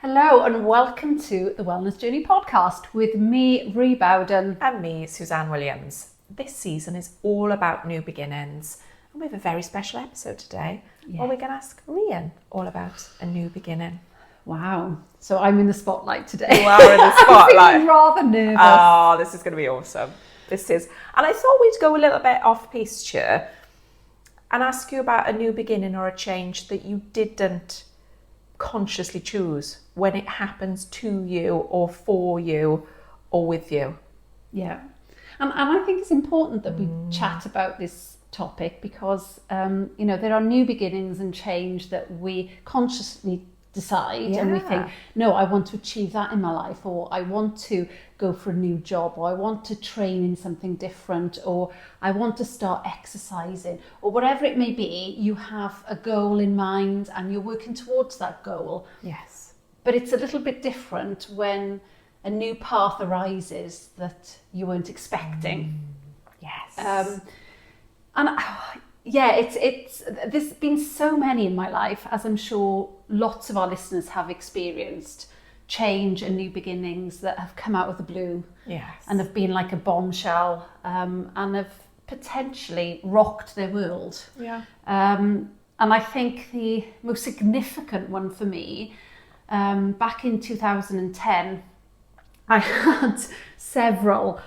Hello and welcome to the Wellness Journey podcast with me, Rhi Bowden. And me, Suzanne Williams. This season is all about new beginnings. And we have a very special episode today where we're going to ask Rhian all about a new beginning. Wow. So I'm in the spotlight today. You are in the spotlight. I'm feeling rather nervous. Oh, this is going to be awesome. This is. And I thought we'd go a little bit off piste here and ask you about a new beginning or a change that you didn't consciously choose when it happens to you or for you or with you. Yeah. And I think it's important that we chat about this topic because, there are new beginnings and change that we consciously decide and we think, no, I want to achieve that in my life, or I want to go for a new job, or I want to train in something different, or I want to start exercising, or whatever it may be. You have a goal in mind and you're working towards that goal. Yes. But it's a little bit different when a new path arises that you weren't expecting. Yes. There's been so many in my life, as I'm sure lots of our listeners have experienced, change and new beginnings that have come out of the blue. Yes. And have been like a bombshell and have potentially rocked their world. Yeah. And I think the most significant one for me, back in 2010, I had several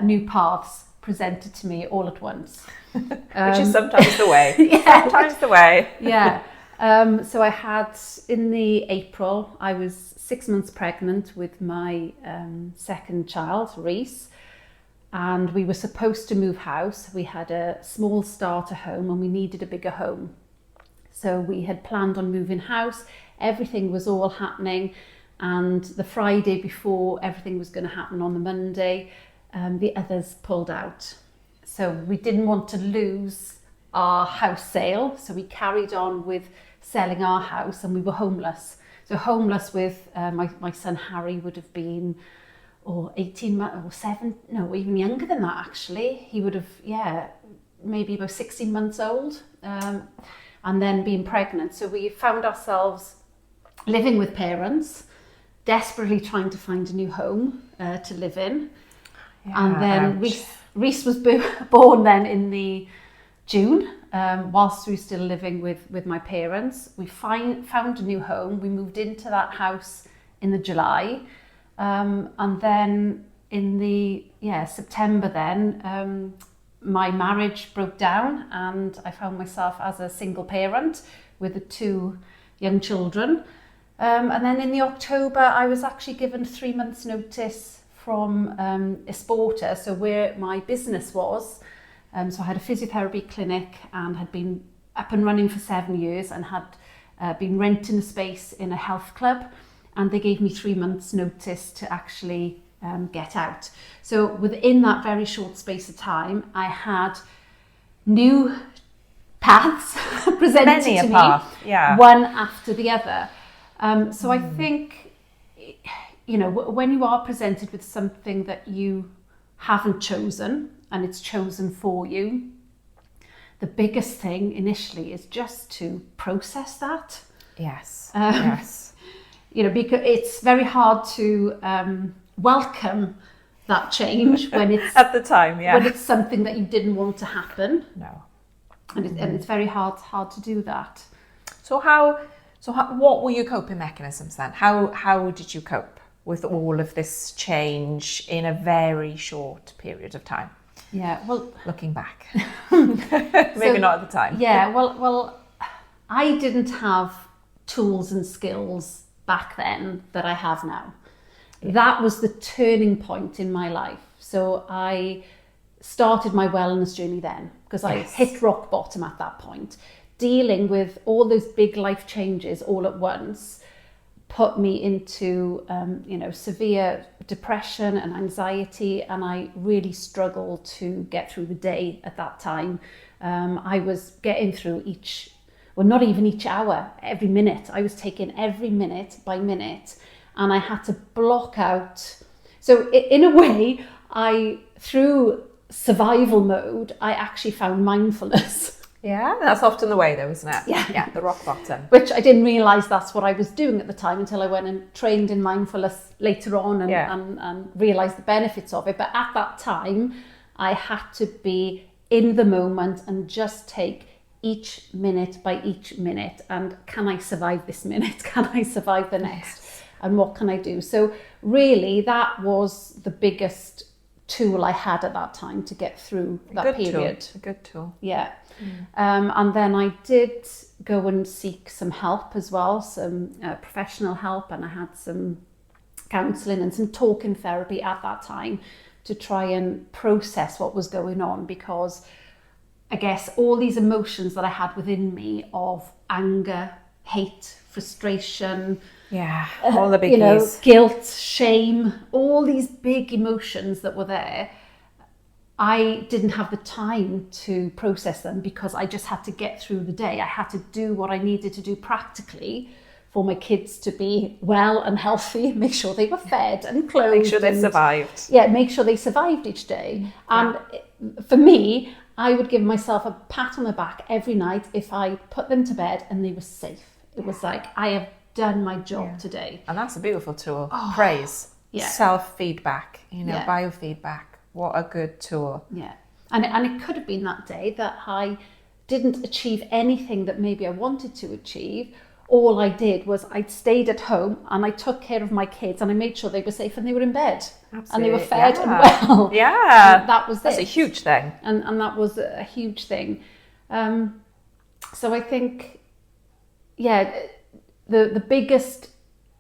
new paths presented to me all at once. Which is sometimes the way. Sometimes the way. Yeah. So I had, in the April, I was 6 months pregnant with my second child, Reese, and we were supposed to move house. We had a small starter home and we needed a bigger home. So we had planned on moving house. Everything was all happening. And the Friday before everything was going to happen on the Monday, the others pulled out. So we didn't want to lose our house sale. So we carried on with selling our house and we were homeless. So homeless with my son Harry would have been 18 months or 7, no, even younger than that actually. He would have, maybe about 16 months old and then being pregnant. So we found ourselves living with parents, desperately trying to find a new home to live in. Yeah, and then Reese was born then in the June, whilst we were still living with my parents. We found a new home. We moved into that house in the July. And then in the September then, my marriage broke down and I found myself as a single parent with the 2 young children. And then in the October, I was actually given 3 months notice from Esporta, so where my business was. So I had a physiotherapy clinic and had been up and running for 7 years and had been renting a space in a health club. And they gave me 3 months notice to actually get out. So within that very short space of time, I had new paths presented to me, one after the other. So I think, when you are presented with something that you haven't chosen and it's chosen for you, the biggest thing initially is just to process that. Yes. Because it's very hard to welcome that change when it's at the time, when it's something that you didn't want to happen. No. And it's very hard to do that. So what were your coping mechanisms then? How did you cope with all of this change in a very short period of time? Yeah, well, looking back, maybe not at the time. Yeah, well, I didn't have tools and skills back then that I have now. Yeah. That was the turning point in my life. So I started my wellness journey then because I hit rock bottom at that point. Dealing with all those big life changes all at once put me into severe depression and anxiety, and I really struggled to get through the day at that time. I was getting through not even each hour, every minute. I was taking every minute by minute, and I had to block out. So in a way, through survival mode, I actually found mindfulness. Yeah, that's often the way though, isn't it? Yeah. The rock bottom. Which I didn't realise that's what I was doing at the time until I went and trained in mindfulness later on and realised the benefits of it. But at that time, I had to be in the moment and just take each minute by each minute. And can I survive this minute? Can I survive the next? Yes. And what can I do? So really, that was the biggest tool I had at that time to get through that period. A good tool. Yeah. And then I did go and seek some help as well, some professional help, and I had some counselling and some talking therapy at that time to try and process what was going on, because I guess all these emotions that I had within me of anger, hate, frustration, all the biggies, guilt, shame, all these big emotions that were there, I didn't have the time to process them because I just had to get through the day. I had to do what I needed to do practically for my kids to be well and healthy, make sure they were fed and clothed. Make sure they survived. Yeah, make sure they survived each day. And for me, I would give myself a pat on the back every night if I put them to bed and they were safe. It was like, I have done my job today. And that's a beautiful tool. Praise, self-feedback, biofeedback. What a good tool. Yeah. And it could have been that day that I didn't achieve anything that maybe I wanted to achieve. All I did was I stayed at home and I took care of my kids and I made sure they were safe and they were in bed. Absolutely. And they were fed and well. Yeah. And that was That's a huge thing. And that was a huge thing. So I think, the biggest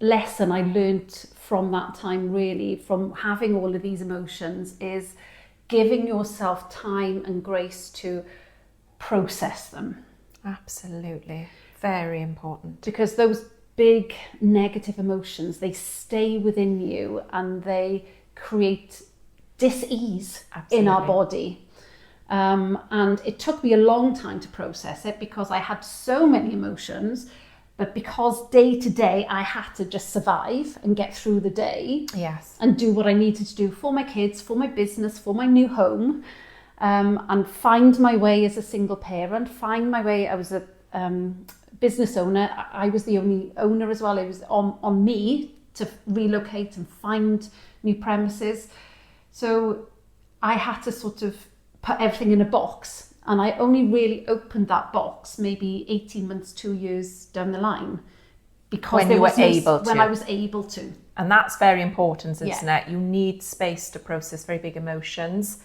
lesson I learned from that time, really, from having all of these emotions, is giving yourself time and grace to process them. Absolutely. Very important. Because those big negative emotions, they stay within you and they create dis-ease in our body. And it took me a long time to process it because I had so many emotions. But because day to day I had to just survive and get through the day, and do what I needed to do for my kids, for my business, for my new home, and find my way as a single parent, find my way. I was a business owner. I was the only owner as well. It was on me to relocate and find new premises. So I had to sort of put everything in a box. And I only really opened that box maybe 18 months, 2 years down the line. Because when I was able to. And that's very important, isn't it? You need space to process very big emotions.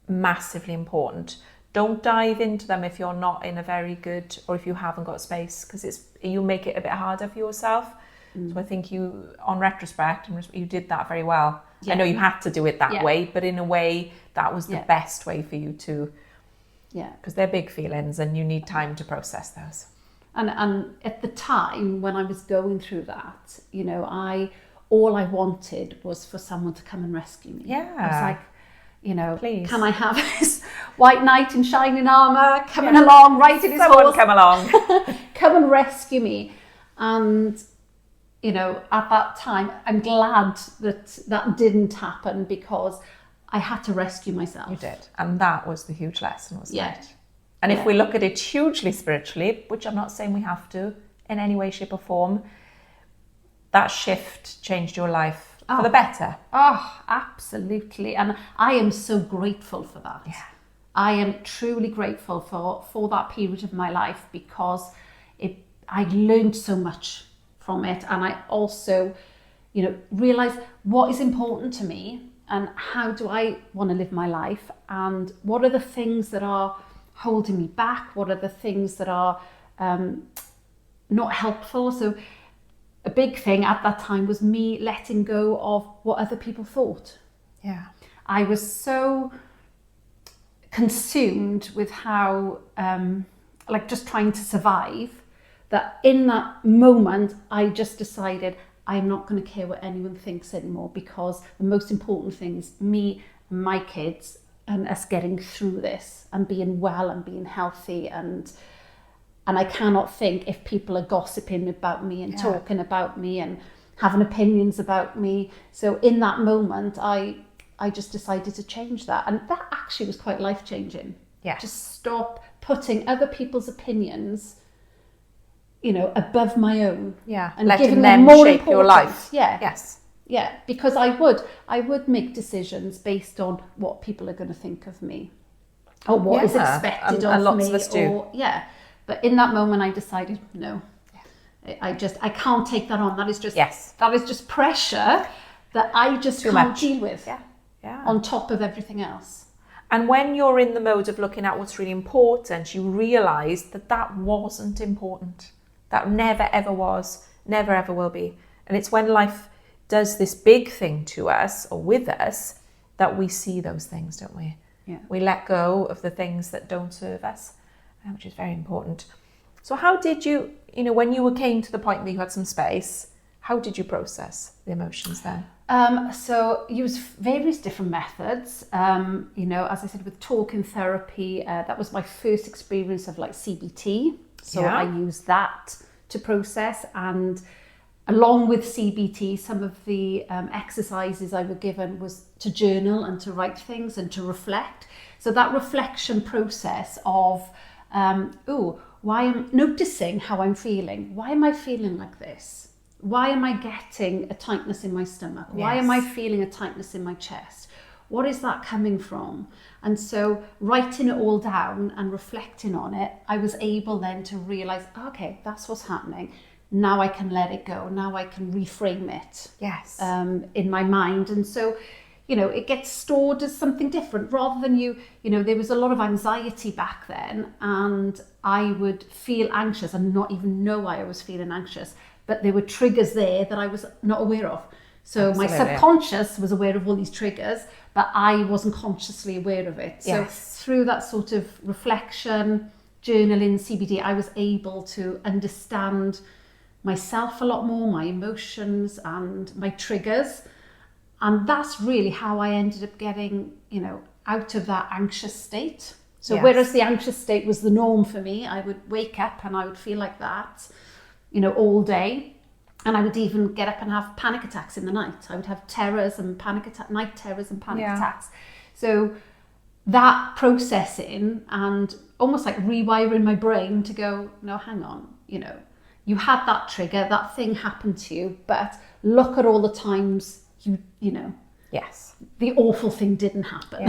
Massively important. Don't dive into them if you're not in a very good, or if you haven't got space, because you make it a bit harder for yourself. So I think you, on retrospect, you did that very well. I know you had to do it that way, but in a way, that was the best way for you to... Yeah, because they're big feelings and you need time to process those. And at the time when I was going through that, all I wanted was for someone to come and rescue me. Yeah. I was like, please, can I have this white knight in shining armour coming along, riding his horse? Come along. Come and rescue me. And, at that time, I'm glad that didn't happen because I had to rescue myself. You did. And that was the huge lesson, wasn't it? And if we look at it hugely spiritually, which I'm not saying we have to in any way, shape or form, that shift changed your life for the better. Oh, absolutely. And I am so grateful for that. Yeah. I am truly grateful for that period of my life because I learned so much from it. And I also, realised what is important to me. And how do I want to live my life? And what are the things that are holding me back? What are the things that are not helpful? So a big thing at that time was me letting go of what other people thought. Yeah. I was so consumed with how, just trying to survive, that in that moment, I just decided I'm not going to care what anyone thinks anymore because the most important thing is me and my kids and us getting through this and being well and being healthy. And I cannot think if people are gossiping about me and talking about me and having opinions about me. So in that moment, I just decided to change that. And that actually was quite life-changing. Yeah. Just stop putting other people's opinions, above my own. Yeah. And letting giving them more shape your importance. life. Yeah. Yes. Yeah, because I would make decisions based on what people are going to think of me, or what is expected of and lots me. of us do. But in that moment, I decided no. I can't take that on. That is just pressure that I just can't deal with. Yeah. On top of everything else. And when you're in the mode of looking at what's really important, you realise that wasn't important. That never ever was, never ever will be. And it's when life does this big thing to us or with us that we see those things, don't we? Yeah. We let go of the things that don't serve us, which is very important. So how did you, when you came to the point that you had some space, how did you process the emotions then? So use various different methods. As I said, with talking therapy, that was my first experience of like CBT. So I used that to process, and along with CBT, some of the exercises I were given was to journal and to write things and to reflect. So that reflection process of, why I'm noticing how I'm feeling. Why am I feeling like this? Why am I getting a tightness in my stomach? Yes. Why am I feeling a tightness in my chest? What is that coming from? And so writing it all down and reflecting on it, I was able then to realize, okay, that's what's happening. Now I can let it go. Now I can reframe it. Yes. In my mind. And so, it gets stored as something different rather than there was a lot of anxiety back then, and I would feel anxious and not even know why I was feeling anxious. But there were triggers there that I was not aware of. So Absolutely. my subconscious was aware of all these triggers, but I wasn't consciously aware of it. So through that sort of reflection, journaling, CBD, I was able to understand myself a lot more, my emotions and my triggers. And that's really how I ended up getting, out of that anxious state. So whereas the anxious state was the norm for me, I would wake up and I would feel like that, all day. And I would even get up and have panic attacks in the night. I would have terrors and night terrors and panic attacks. So that processing and almost like rewiring my brain to go, no, hang on, you had that trigger, that thing happened to you, but look at all the times the awful thing didn't happen.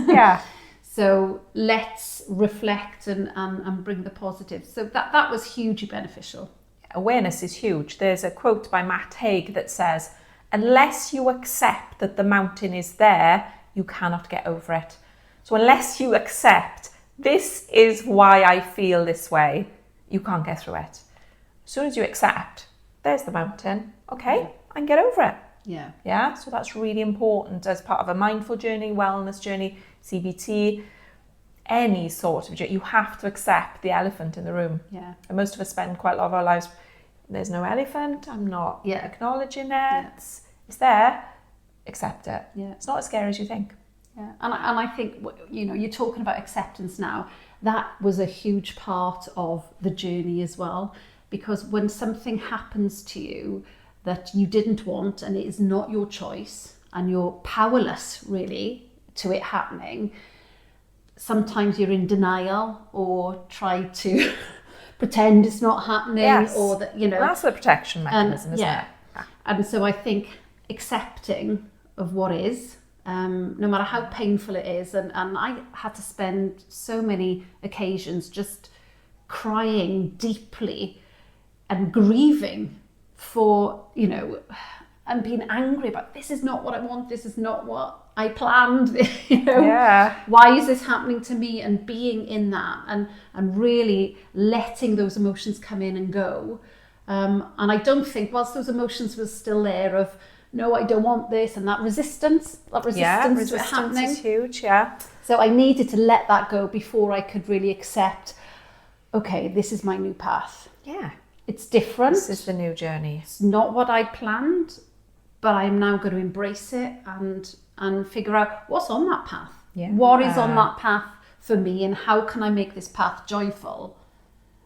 Yeah. So let's reflect and bring the positive. So that was hugely beneficial. Awareness is huge. There's a quote by Matt Haig that says, unless you accept that the mountain is there, you cannot get over it. So unless you accept, this is why I feel this way, you can't get through it. As soon as you accept, there's the mountain, okay, I can get over it. Yeah. So that's really important as part of a mindful journey, wellness journey, CBT, any sort of journey. You have to accept the elephant in the room. Yeah. And most of us spend quite a lot of our lives, there's no elephant, I'm not acknowledging it. Yeah. It's there, accept it. Yeah. It's not as scary as you think. Yeah. And I think, you're talking about acceptance now. That was a huge part of the journey as well. Because when something happens to you that you didn't want and it is not your choice and you're powerless really to it happening, sometimes you're in denial or try to pretend it's not happening or that, That's the protection mechanism, isn't it? And so I think accepting of what is, no matter how painful it is, and I had to spend so many occasions just crying deeply and grieving for, and being angry about, this is not what I want, this is not what I planned, why is this happening to me, and being in that and really letting those emotions come in and go. And I don't think, whilst those emotions were still there of, no, I don't want this, and that resistance was happening. Is huge, So I needed to let that go before I could really accept, okay, this is my new path. Yeah. It's different. This is the new journey. It's not what I planned, but I'm now going to embrace it and figure out what's on that path. Yeah. What is on that path for me, and how can I make this path joyful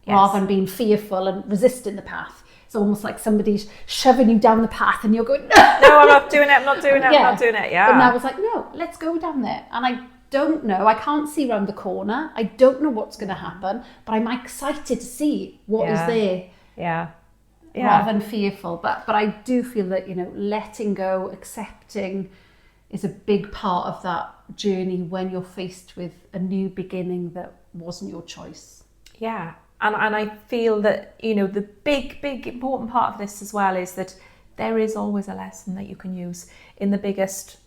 rather than being fearful and resisting the path. It's almost like somebody's shoving you down the path and you're going, no, I'm not doing it, I'm not doing it, I'm not doing it. Yeah. But now it's like, no, let's go down there. And I don't know, I can't see around the corner. I don't know what's going to happen, but I'm excited to see what is there. Yeah. Rather than fearful. But I do feel that, you know, letting go, accepting is a big part of that journey when you're faced with a new beginning that wasn't your choice. Yeah. And I feel that, you know, the big important part of this as well is that there is always a lesson that you can use in the biggest.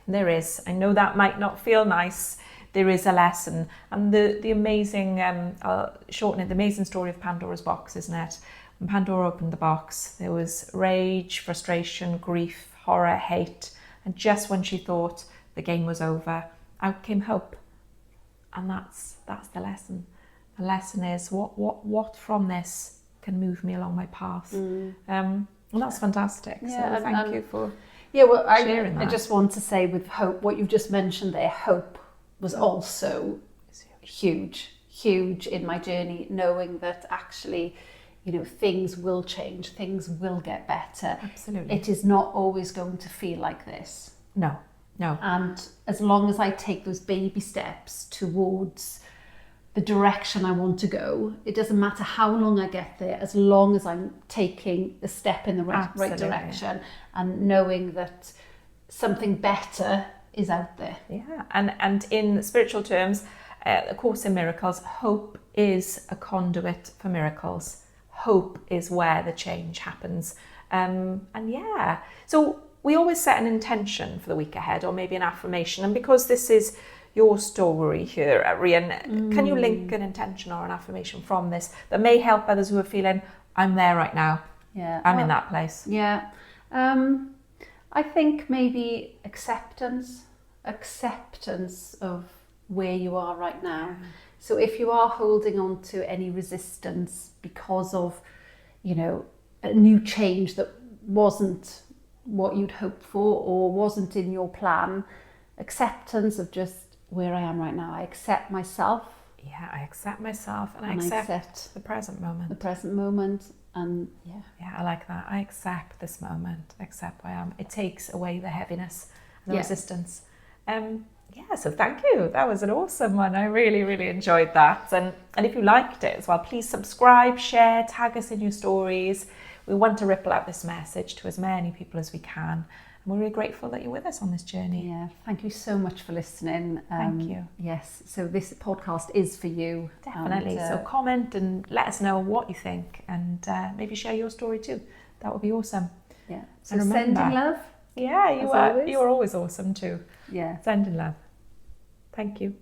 There is. I know that might not feel nice. There is a lesson. And the amazing, I'll shorten it, the amazing story of Pandora's box, isn't it? When Pandora opened the box, there was rage, frustration, grief, horror, hate. And just when she thought the game was over, out came hope. And that's the lesson. The lesson is what from this can move me along my path. And that's fantastic. Yeah, so thank you for sharing that. I just want to say with hope, what you've just mentioned there, hope was also huge in my journey, knowing that actually, you know, things will change, things will get better. Absolutely. It is not always going to feel like this. No. And as long as I take those baby steps towards the direction I want to go, it doesn't matter how long I get there, as long as I'm taking a step in the right direction and knowing that something better is out there. Yeah, and in spiritual terms, A Course in Miracles, hope is a conduit for miracles. Hope is where the change happens. So we always set an intention for the week ahead, or maybe an affirmation. And because this is your story here, Rhian, can you link an intention or an affirmation from this that may help others who are feeling, I'm there right now, I'm in that place? Yeah. I think maybe acceptance of where you are right now. So if you are holding on to any resistance because of, you know, a new change that wasn't what you'd hoped for or wasn't in your plan, acceptance of just where I am right now. I accept myself. Yeah, I accept myself and I accept the present moment. The present moment. And yeah, I like that. I accept this moment, accept where I am. It takes away the heaviness and the resistance. So thank you. That was an awesome one. I really, really enjoyed that. And if you liked it as well, please subscribe, share, tag us in your stories. We want to ripple out this message to as many people as we can. And we're really grateful that you're with us on this journey. Yeah, thank you so much for listening. Thank you. Yes, so this podcast is for you. Definitely. So comment and let us know what you think, and maybe share your story too. That would be awesome. Yeah. So sending love. Yeah, you are always awesome too. Yeah. Sending love. Thank you.